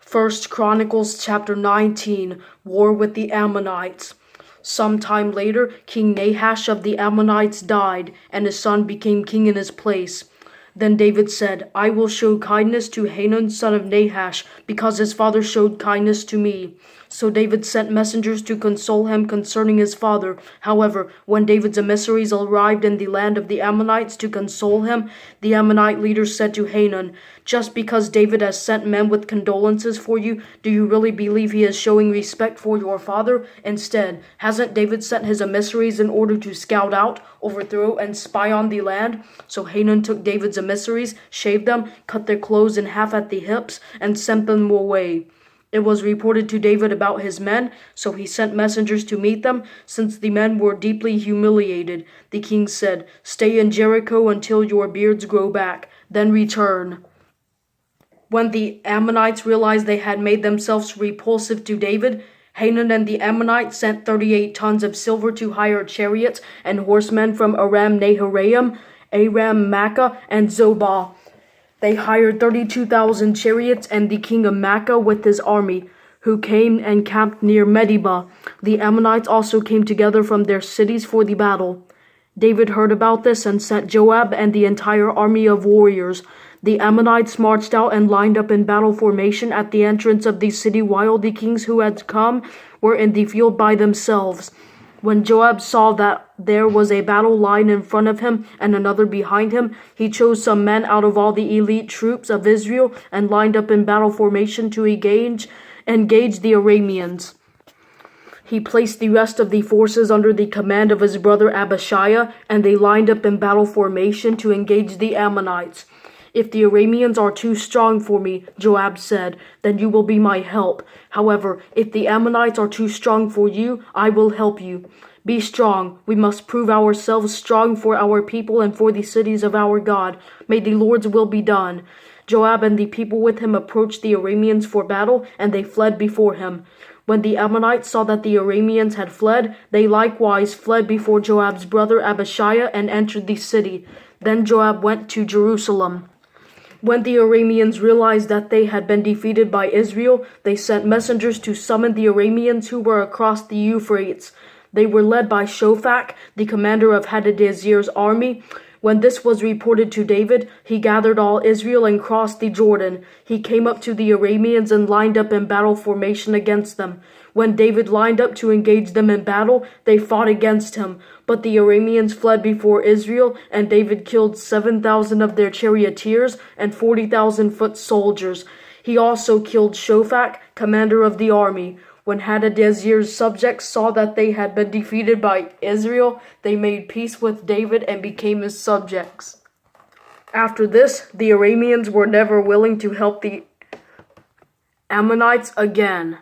First Chronicles Chapter 19, War with the Ammonites. Sometime later, King Nahash of the Ammonites died, and his son became king in his place. Then David said, I will show kindness to Hanun son of Nahash, because his father showed kindness to me. So David sent messengers to console him concerning his father. However, when David's emissaries arrived in the land of the Ammonites to console him, the Ammonite leaders said to Hanun, just because David has sent men with condolences for you, do you really believe he is showing respect for your father? Instead, hasn't David sent his emissaries in order to scout out, overthrow, and spy on the land? So Hanun took David's emissaries, shaved them, cut their clothes in half at the hips, and sent them away. It was reported to David about his men, so he sent messengers to meet them. Since the men were deeply humiliated, the king said, stay in Jericho until your beards grow back, then return. When the Ammonites realized they had made themselves repulsive to David, Hanun and the Ammonites sent 38 tons of silver to hire chariots and horsemen from Aram Naharaim, Aram Makkah, and Zobah. They hired 32,000 chariots and the king of Makkah with his army, who came and camped near Medeba. The Ammonites also came together from their cities for the battle. David heard about this and sent Joab and the entire army of warriors. The Ammonites marched out and lined up in battle formation at the entrance of the city while the kings who had come were in the field by themselves. When Joab saw that there was a battle line in front of him and another behind him, he chose some men out of all the elite troops of Israel and lined up in battle formation to engage the Arameans. He placed the rest of the forces under the command of his brother Abishai, and they lined up in battle formation to engage the Ammonites. If the Arameans are too strong for me, Joab said, then you will be my help. However, if the Ammonites are too strong for you, I will help you. Be strong. We must prove ourselves strong for our people and for the cities of our God. May the Lord's will be done. Joab and the people with him approached the Arameans for battle, and they fled before him. When the Ammonites saw that the Arameans had fled, they likewise fled before Joab's brother Abishai and entered the city. Then Joab went to Jerusalem. When the Arameans realized that they had been defeated by Israel, they sent messengers to summon the Arameans who were across the Euphrates. They were led by Shophak, the commander of Hadadezer's army. When this was reported to David, he gathered all Israel and crossed the Jordan. He came up to the Arameans and lined up in battle formation against them. When David lined up to engage them in battle, they fought against him. But the Arameans fled before Israel, and David killed 7,000 of their charioteers and 40,000 foot soldiers. He also killed Shophak, commander of the army. When Hadadezer's subjects saw that they had been defeated by Israel, they made peace with David and became his subjects. After this, the Arameans were never willing to help the Ammonites again.